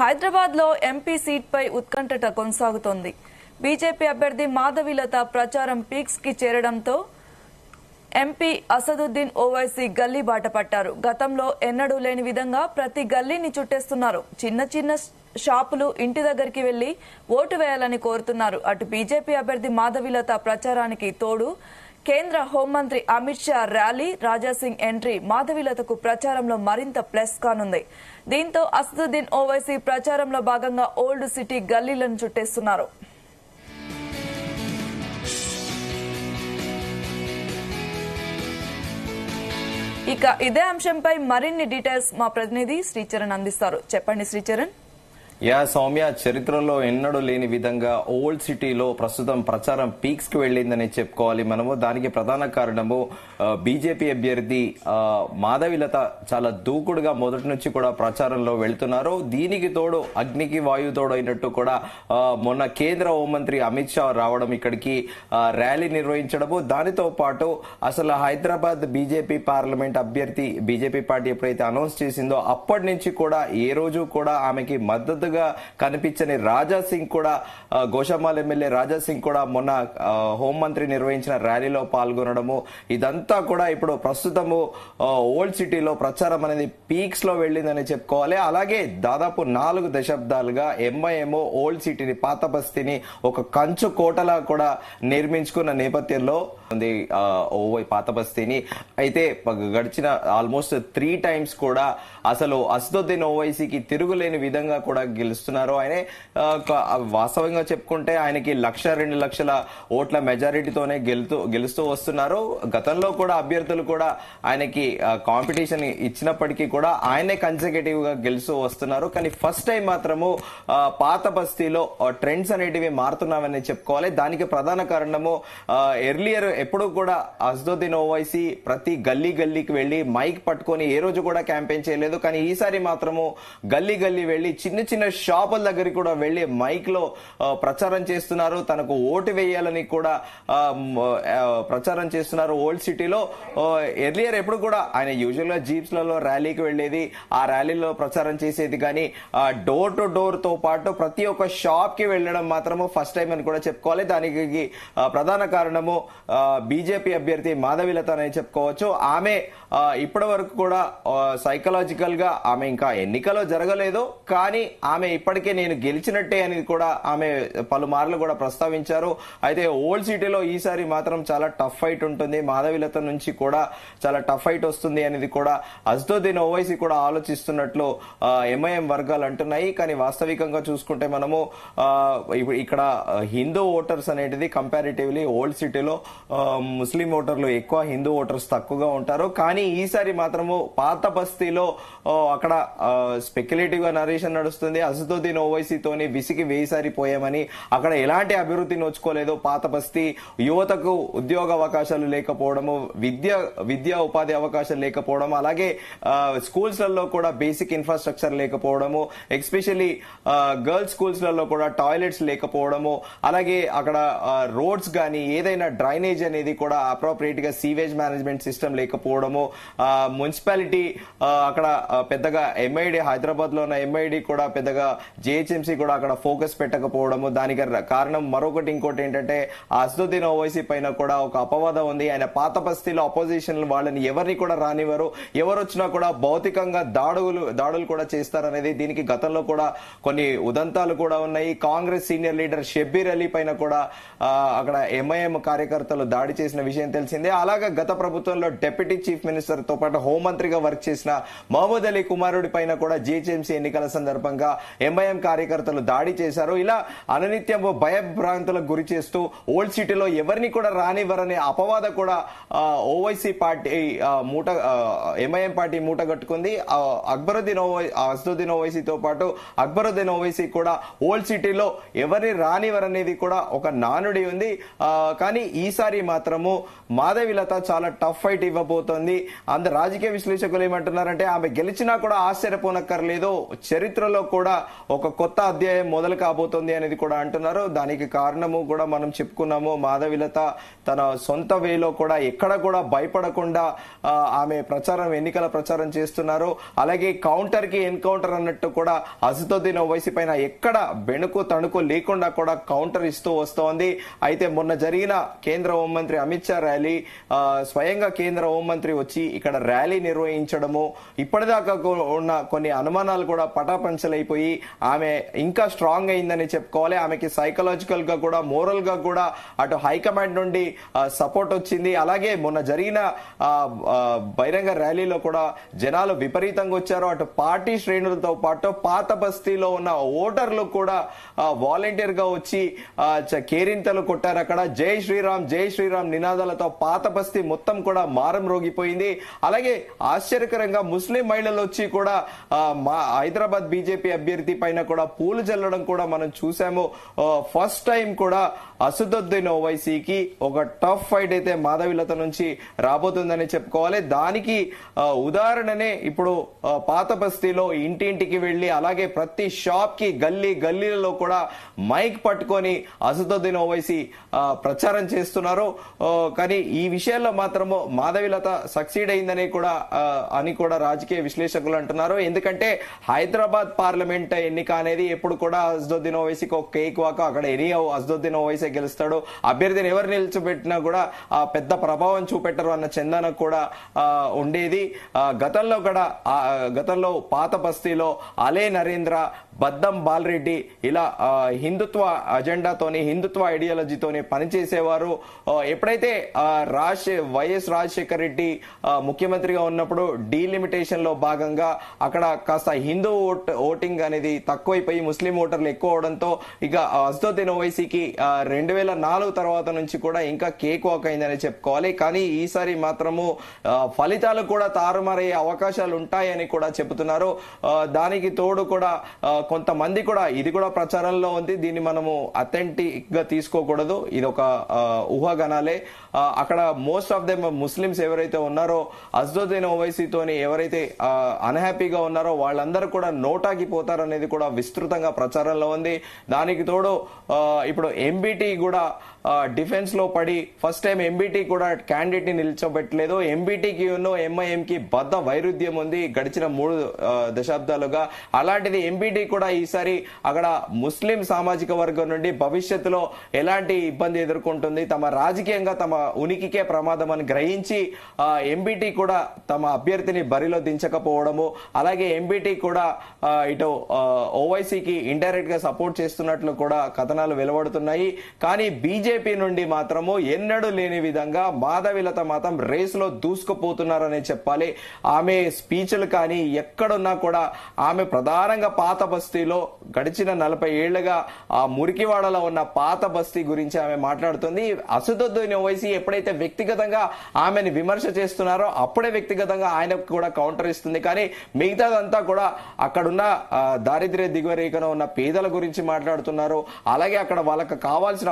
హైదరాబాద్ లో MP seat పై ఉత్కంఠ కొనసాగుతోంది. బీజేపీ అభ్యర్థి మాధవీలత ప్రచారం పీక్స్ కి చేరడంతో ఎంపీ అసదుద్దీన్ ఓవైసీ గల్లీ బాట పట్టారు. గతంలో ఎన్నడూ లేని విధంగా ప్రతి గల్లీని చుట్టేస్తున్నారు. చిన్న చిన్న షాపులు ఇంటి దగ్గరికి వెళ్లి ఓటు వేయాలని కోరుతున్నారు. అటు బీజేపీ అభ్యర్థి మాధవీలత ప్రచారానికి తోడు కేంద్ర హోంమంత్రి అమిత్ షా ర్యాలీ, రాజాసింగ్ ఎంట్రీ మాధవీలతకు ప్రచారంలో మరింత ప్లస్ కానుంది. దీంతో అసదుద్దీన్ ఓవైసీ ప్రచారంలో భాగంగా ఓల్డ్ సిటీ గల్లీలను చుట్టేస్తున్నారు. ఇక ఇదే అంశంపై మరిన్ని డీటెయిల్స్ మా ప్రతినిధి శ్రీచరణ్ అందిస్తారు. చెప్పండి శ్రీచరణ్. సౌమ్య, చరిత్రలో ఎన్నడూ లేని విధంగా ఓల్డ్ సిటీలో ప్రస్తుతం ప్రచారం పీక్స్ కి వెళ్లిందని చెప్పుకోవాలి మనము. దానికి ప్రధాన కారణము బీజేపీ అభ్యర్థి మాధవీలత చాలా దూకుడుగా మొదటి నుంచి కూడా ప్రచారంలో వెళ్తున్నారు. దీనికి తోడు అగ్నికి వాయు తోడు అయినట్టు కూడా మొన్న కేంద్ర హోంమంత్రి అమిత్ షా రావడం, ఇక్కడికి ర్యాలీ నిర్వహించడము, దానితో పాటు అసలు హైదరాబాద్ బీజేపీ పార్లమెంట్ అభ్యర్థి బీజేపీ పార్టీ ఎప్పుడైతే అనౌన్స్ చేసిందో అప్పటి నుంచి కూడా ఏ రోజు కూడా ఆమెకి మద్దతు కనిపించని రాజాసింగ్ కూడా, గోషామాల్ ఎమ్మెల్యే రాజాసింగ్ కూడా మొన్న హోంమంత్రి నిర్వహించిన ర్యాలీలో పాల్గొనడము, ఇదంతా కూడా ఇప్పుడు ప్రస్తుతము ఓల్డ్ సిటీలో ప్రచారం అనేది పీక్స్ లో వెళ్లిందని చెప్పుకోవాలి. అలాగే దాదాపు 4 దశాబ్దాలుగా ఎంఐఎం ఓల్డ్ సిటీని, పాత బస్తీని ఒక కంచు కోటలా కూడా నిర్మించుకున్న నేపథ్యంలో ఉంది పాత బస్తీని. అయితే గడిచిన ఆల్మోస్ట్ 3 times కూడా అసలు అసదుద్దీన్ ఓవైసీకి తిరుగులేని విధంగా కూడా గెలుస్తున్నారు. ఆయనే వాస్తవంగా చెప్పుకుంటే ఆయనకి 1-2 లక్షల ఓట్ల మెజారిటీతోనే గెలుస్తూ వస్తున్నారు. గతంలో కూడా అభ్యర్థులు కూడా ఆయనకి కాంపిటీషన్ ఇచ్చినప్పటికీ కూడా ఆయనే కన్సర్వేటివ్ గా గెలుస్తూ వస్తున్నారు. కానీ ఫస్ట్ టైం మాత్రము పాత బస్తీలో ట్రెండ్స్ అనేటివి మారుతున్నామని చెప్పుకోవాలి. దానికి ప్రధాన కారణము ఎర్లియర్ ఎప్పుడు కూడా అసదుద్దీన్ ఓవైసీ ప్రతి గల్లీకి వెళ్లి మైక్ పట్టుకొని ఏ రోజు కూడా క్యాంపెయిన్ చేయలేదు. కానీ ఈసారి మాత్రము గల్లీ వెళ్లి చిన్న చిన్న షాపుల దగ్గరికి కూడా వెళ్లి మైక్ లో ప్రచారం చేస్తున్నారు. తనకు ఓటు వేయాలని కూడా ప్రచారం చేస్తున్నారు ఓల్డ్ సిటీలో. ఎర్లియర్ ఎప్పుడు కూడా ఆయన యూజువల్ గా జీప్స్ లలో ర్యాలీకి వెళ్లేది, ఆ ర్యాలీలో ప్రచారం చేసేది. కానీ డోర్ టు డోర్ తో పాటు ప్రతి ఒక్క షాప్ కి వెళ్లడం మాత్రము ఫస్ట్ టైం అని కూడా చెప్పుకోవాలి. దానికి ప్రధాన కారణము బీజేపీ అభ్యర్థి మాధవీలత అని చెప్పుకోవచ్చు. ఆమె ఇప్పటి వరకు కూడా సైకలాజికల్ గా ఆమె ఇంకా ఎన్నికలో జరగలేదు, కానీ ఆమె ఇప్పటికే నేను గెలిచినట్టే అని కూడా ఆమె పలుమార్లు కూడా ప్రస్తావించారు. అయితే ఓల్డ్ సిటీలో ఈసారి మాత్రం చాలా టఫ్ ఫైట్ ఉంటుంది. మాధవీలత నుంచి కూడా చాలా టఫ్ ఫైట్ వస్తుంది అనేది కూడా అసదుద్దీన్ ఓవైసీ కూడా ఆలోచిస్తున్నట్లు ఎంఐఎం వర్గాలు అంటున్నాయి. కానీ వాస్తవికంగా చూసుకుంటే మనము ఇక్కడ హిందూ ఓటర్స్ అనేది కంపారిటివ్లీ ఓల్డ్ సిటీలో ముస్లిం ఓటర్లు ఎక్కువ, హిందూ ఓటర్స్ తక్కువగా ఉంటారు. కానీ ఈసారి మాత్రము పాత బస్తీలో అక్కడ స్పెక్యులేటివ్ గా నరేషన్ నడుస్తుంది. అసదుద్దీన్ ఓవైసీతోని విసిగి వేసారిపోయామని, అక్కడ ఎలాంటి అభివృద్ధి నోచుకోలేదు. పాత బస్తీ యువతకు ఉద్యోగ అవకాశాలు లేకపోవడము, విద్యా ఉపాధి అవకాశాలు లేకపోవడం, అలాగే స్కూల్స్ లలో కూడా బేసిక్ ఇన్ఫ్రాస్ట్రక్చర్ లేకపోవడము, ఎస్పెషల్లీ గర్ల్స్ స్కూల్స్ లలో కూడా టాయిలెట్స్ లేకపోవడము, అలాగే అక్కడ రోడ్స్ గానీ ఏదైనా డ్రైనేజ్ అనేది కూడా అప్రోప్రియేట్ గా సీవేజ్ మేనేజ్మెంట్ సిస్టమ్ లేకపోవడము, మున్సిపాలిటీ అక్కడ పెద్దగా ఎంఐడి, హైదరాబాద్ లో ఉన్న ఎంఐడి కూడా పెద్దగా జిహెచ్ఎంసీ కూడా అక్కడ ఫోకస్ పెట్టకపోవడము. దానికి కారణం ఇంకోటి ఏంటంటే అసదుద్దీన్ ఓవైసీ పైన కూడా ఒక అపవాదం ఉంది. ఆయన పాత బస్తీలో అపోజిషన్ వాళ్ళని ఎవరిని కూడా రానివ్వరు, ఎవరు వచ్చినా కూడా భౌతికంగా దాడులు కూడా చేస్తారనేది దీనికి గతంలో కూడా కొన్ని ఉదంతాలు కూడా ఉన్నాయి. కాంగ్రెస్ సీనియర్ లీడర్ షబ్బీర్ అలీ పైన కూడా అక్కడ ఎంఐఎం కార్యకర్తలు దాడి చేసిన విషయం తెలిసిందే. అలాగే గత ప్రభుత్వంలో డిప్యూటీ చీఫ్ మినిస్టర్ తో పాటు హోంమంత్రిగా వర్క్ చేసిన మహమూద్ అలీ కుమారుడి పైన కూడా జిహెచ్ఎంసీ ఎన్నికల సందర్భంగా ఎంఐఎం కార్యకర్తలు దాడి చేశారు. ఇలా అనునిత్యం భయభ్రాంతులకు గురి చేస్తూ ఓల్డ్ సిటీలో ఎవరిని కూడా రానివ్వరనే అపవాద కూడా ఓవైసీ పార్టీ ఎంఐఎం పార్టీ మూటగట్టుకుంది. అసదుద్దీన్ ఓవైసీతో పాటు అక్బరుద్దీన్ ఓవైసీ కూడా ఓల్డ్ సిటీలో ఎవరిని రానివ్వరనేది కూడా ఒక నానుడి ఉంది. కానీ ఈసారి మాత్రము మాధవిలత చాలా టఫ్ ఫైట్ ఇవ్వబోతోంది. అందరు రాజకీయ విశ్లేషకులు ఏమంటున్నారంటే ఆమె గెలిచినా కూడా ఆశ్చర్యపోనక్కర్లేదు, చరిత్రలో కూడా ఒక కొత్త అధ్యాయం మొదలు కాబోతోంది అనేది కూడా అంటున్నారు. దానికి కారణము కూడా మనం చెప్పుకున్నాము. మాధవిలత తన సొంత వేలో కూడా ఎక్కడ కూడా భయపడకుండా ఆమె ఎన్నికల ప్రచారం చేస్తున్నారు. అలాగే కౌంటర్ కి ఎన్కౌంటర్ అన్నట్టు కూడా అసదుద్దీన్ ఓవైసీ పైన ఎక్కడ బెణుకు తణుకు లేకుండా కూడా కౌంటర్ ఇస్తూ వస్తోంది. అయితే మొన్న జరిగిన కేంద్ర హోంమంత్రి అమిత్ షా ర్యాలీ, స్వయంగా కేంద్ర హోంమంత్రి వచ్చి ఇక్కడ ర్యాలీ నిర్వహించడము, ఇప్పటిదాకా ఉన్న కొన్ని అనుమానాలు కూడా పటాపంచలైపోయి ఆమె ఇంకా స్ట్రాంగ్ అయిందని చెప్పుకోవాలి. ఆమెకి సైకలాజికల్ గా కూడా మోరల్ గా కూడా అటు హైకమాండ్ నుండి సపోర్ట్ వచ్చింది. అలాగే మొన్న జరిగిన బహిరంగ ర్యాలీలో కూడా జనాలు విపరీతంగా వచ్చారు. అటు పార్టీ శ్రేణులతో పాటు పాత బస్తీలో ఉన్న ఓటర్లు కూడా వాలంటీర్ గా వచ్చి కేరింతలు కొట్టారు. అక్కడ జై శ్రీరామ్ నినాదాలతో పాత బస్తీ మొత్తం కూడా మారం రోగిపోయింది. అలాగే ఆశ్చర్యకరంగా ముస్లిం మహిళలు వచ్చి కూడా హైదరాబాద్ బీజేపీ అభ్యర్థి పైన కూడా పూలు చల్లడం కూడా మనం చూసాము. ఫస్ట్ టైం కూడా అసదుద్దీన్ ఓవైసీకి ఒక టఫ్ ఫైట్ అయితే మాధవిలత నుంచి రాబోతుందని చెప్పుకోవాలి. దానికి ఉదాహరణనే ఇప్పుడు పాత బస్తీలో ఇంటింటికి వెళ్లి, అలాగే ప్రతి షాప్ కి గల్లీలలో కూడా మైక్ పట్టుకొని అసదుద్దీన్ ఓవైసీ ప్రచారం చేస్తున్నారు. కానీ ఈ విషయంలో మాత్రము మాధవిలత సక్సీడ్ అయిందని కూడా రాజకీయ విశ్లేషకులు అంటున్నారు. ఎందుకంటే హైదరాబాద్ పార్లమెంట్ ఎన్నిక అనేది ఎప్పుడు కూడా అసదుద్దీన్ ఓవైసీకి ఒక కేక్ వాక, అక్కడ అసదుద్దీన్ ఓవైసీ గెలుస్తాడు. అభ్యర్థిని ఎవరు నిలిచిపెట్టినా కూడా పెద్ద ప్రభావం చూపెట్టరు అన్న చందన కూడా ఉండేది. గతంలో పాత బస్తీలో అలే నరేంద్ర, బద్దం బాలరెడ్డి ఇలా హిందుత్వ అజెండాతోని, హిందుత్వ ఐడియాలజీతోని పనిచేసేవారు. ఎప్పుడైతే వైఎస్ రాజశేఖర రెడ్డి ముఖ్యమంత్రిగా ఉన్నప్పుడు డీలిమిటేషన్ లో భాగంగా అక్కడ కాస్త హిందూ ఓటింగ్ అనేది తక్కువైపోయి ముస్లిం ఓటర్లు ఎక్కువ అవడంతో ఇక అసదుద్దీన్ ఓవైసీకి 2004 తర్వాత నుంచి కూడా ఇంకా కేక్ వాక్ అయిందని చెప్పుకోవాలి. కానీ ఈసారి మాత్రము ఫలితాలు కూడా తారుమారయ్యే అవకాశాలు ఉంటాయని కూడా చెబుతున్నారు. దానికి తోడు కూడా కొంతమంది కూడా ఇది కూడా ప్రచారంలో ఉంది, దీన్ని మనము అథెంటిక్ గా తీసుకోకూడదు, ఇది ఒక ఊహాగానాలే. అక్కడ మోస్ట్ ఆఫ్ దెమ్ ముస్లిమ్స్ ఎవరైతే ఉన్నారో అసదుద్దీన్ ఓవైసీతోని ఎవరైతే అన్హ్యాపీగా ఉన్నారో వాళ్ళందరూ కూడా నోటాకి పోతారనేది కూడా విస్తృతంగా ప్రచారంలో ఉంది. దానికి తోడు ఇప్పుడు ఎంబీటీ కూడా డిఫెన్స్ లో పడి ఫస్ట్ టైం ఎంబీటీ కూడా క్యాండిడేట్ ని నిల్చోబెట్టలేదు. ఎంబీటీకి ఎంఐఎం కి బద్ద వైరుధ్యం ఉంది గడిచిన 3 దశాబ్దాలుగా. అలాంటిది ఎంబీటీ కూడా ఈసారి అక్కడ ముస్లిం సామాజిక వర్గం నుండి భవిష్యత్తులో ఎలాంటి ఇబ్బంది ఎదుర్కొంటుంది, తమ రాజకీయంగా తమ ఉనికికే ప్రమాదం అని గ్రహించి ఎంబీటీ కూడా తమ అభ్యర్థిని బరిలో దించకపోవడము, అలాగే ఎంబీటీ కూడా ఇటు ఓవైసీకి ఇండైరెక్ట్ గా సపోర్ట్ చేస్తున్నట్లు కూడా కథనాలు వెలువడుతున్నాయి. కానీ బీజేపీ నుండి మాత్రము ఎన్నడూ లేని విధంగా మాధవిలత మాత్రం రేసులో దూసుకుపోతున్నారని చెప్పాలి. ఆమె స్పీచ్లు కానీ ఎక్కడున్నా కూడా ఆమె ప్రధానంగా పాత బస్తీలో గడిచిన 40 ఏళ్లుగా ఆ మురికివాడలో ఉన్న పాత బస్తీ గురించి ఆమె మాట్లాడుతుంది. అసదుద్దీన్ ఓవైసీ ఎప్పుడైతే వ్యక్తిగతంగా ఆమెను విమర్శ చేస్తున్నారో అప్పుడే వ్యక్తిగతంగా ఆయనకు కూడా కౌంటర్ ఇస్తుంది. కానీ మిగతాదంతా కూడా అక్కడున్న దారిద్ర్య దిగువ రేఖలో ఉన్న పేదల గురించి మాట్లాడుతున్నారు. అలాగే అక్కడ వాళ్ళకి కావాల్సిన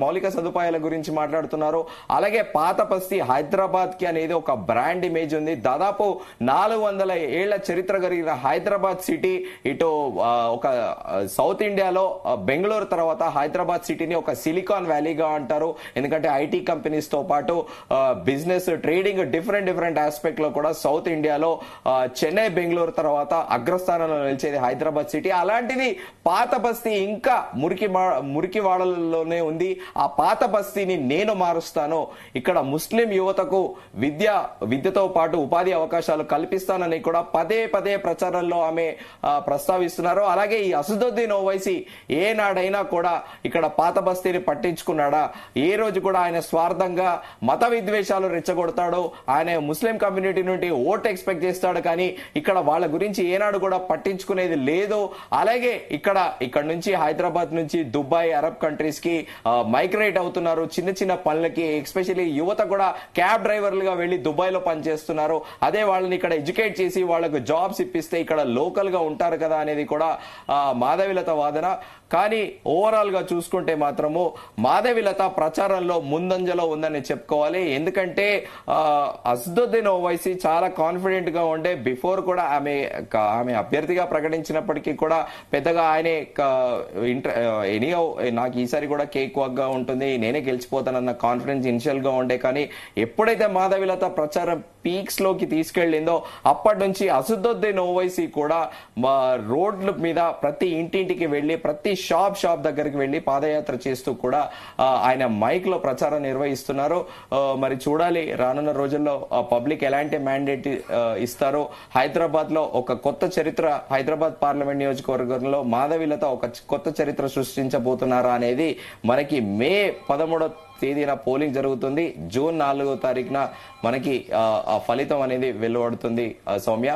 మౌలిక సదుపాయాల గురించి మాట్లాడుతున్నారు. అలాగే పాత బస్తీ హైదరాబాద్ కి అనేది ఒక బ్రాండ్ ఇమేజ్ ఉంది. దాదాపు 400 ఏళ్ల చరిత్ర కలిగిన హైదరాబాద్ సిటీ ఇటు ఒక సౌత్ ఇండియాలో బెంగళూరు తర్వాత హైదరాబాద్ సిటీని ఒక సిలికాన్ వ్యాలీగా అంటారు. ఎందుకంటే ఐటీ కంపెనీస్ తో పాటు బిజినెస్, ట్రేడింగ్, డిఫరెంట్ ఆస్పెక్ట్ లో కూడా సౌత్ ఇండియాలో చెన్నై, బెంగళూరు తర్వాత అగ్రస్థానంలో నిలిచేది హైదరాబాద్ సిటీ. అలాంటిది పాత బస్తీ ఇంకా మురికి వాడలలోనే ఉంది. ఆ పాత బస్తీని నేను మారుస్తాను, ఇక్కడ ముస్లిం యువతకు విద్యతో పాటు ఉపాధి అవకాశాలు కల్పిస్తానని కూడా పదే ప్రచారంలో ఆమె ప్రస్తావిస్తున్నారు. అలాగే ఈ అసదుద్దీన్ ఓవైసీ ఏనాడైనా కూడా ఇక్కడ పాత బస్తీని పట్టించుకున్నాడా? ఏ రోజు కూడా ఆయన స్వార్థంగా మత విద్వేషాలు రెచ్చగొడతాడు, ఆయన ముస్లిం కమ్యూనిటీ నుండి ఓట్ ఎక్స్పెక్ట్ చేస్తాడు, కానీ ఇక్కడ వాళ్ళ గురించి ఏనాడు కూడా పట్టించుకునేది లేదు. అలాగే ఇక్కడ నుంచి హైదరాబాద్ నుంచి దుబాయ్, అరబ్ కంట్రీస్ కి మైగ్రేట్ అవుతున్నారు చిన్న పనులకి. ఎస్పెషల్లీ యువత కూడా క్యాబ్ డ్రైవర్లుగా వెళ్లి దుబాయ్ లో పనిచేస్తున్నారు. అదే వాళ్ళని ఇక్కడ ఎడ్యుకేట్ చేసి వాళ్ళకు జాబ్స్ ఇప్పిస్తే ఇక్కడ లోకల్ గా ఉంటారు కదా అనేది అనేది కూడా మాధవిలత వాదన. కానీ ఓవరాల్ గా చూసుకుంటే మాత్రము మాధవిలత ప్రచారంలో ముందంజలో ఉందని చెప్పుకోవాలి. ఎందుకంటే అసదుద్దీన్ ఓవైసీ చాలా కాన్ఫిడెంట్ గా ఉండే బిఫోర్ కూడా ఆమె అభ్యర్థిగా ప్రకటించినప్పటికీ కూడా పెద్దగా ఆయనే నాకు ఈసారి కూడా కేక్ వాక్ గా ఉంటుంది, నేనే గెలిచిపోతానన్న కాన్ఫిడెన్స్ ఇనిషియల్ గా ఉండే. కానీ ఎప్పుడైతే మాధవిలత ప్రచారం పీక్స్ లోకి తీసుకెళ్లిందో అప్పటి నుంచి అసదుద్దీన్ ఓవైసీ కూడా రోడ్ల మీద ప్రతి ఇంటింటికి వెళ్లి ప్రతి షాప్ దగ్గరికి వెళ్లి పాదయాత్ర చేస్తూ కూడా ఆయన మైక్ లో ప్రచారం నిర్వహిస్తున్నారు. మరి చూడాలి రానున్న రోజుల్లో పబ్లిక్ ఎలాంటి మ్యాండేట్ ఇస్తారో. హైదరాబాద్ లో ఒక కొత్త చరిత్ర, హైదరాబాద్ పార్లమెంట్ నియోజకవర్గంలో మాధవిలత ఒక కొత్త చరిత్ర సృష్టించబోతున్నారా అనేది మనకి మే 13వ తేదీన పోలింగ్ జరుగుతుంది. జూన్ 4వ తారీఖున మనకి ఫలితం అనేది వెలువడుతుంది. సౌమ్య.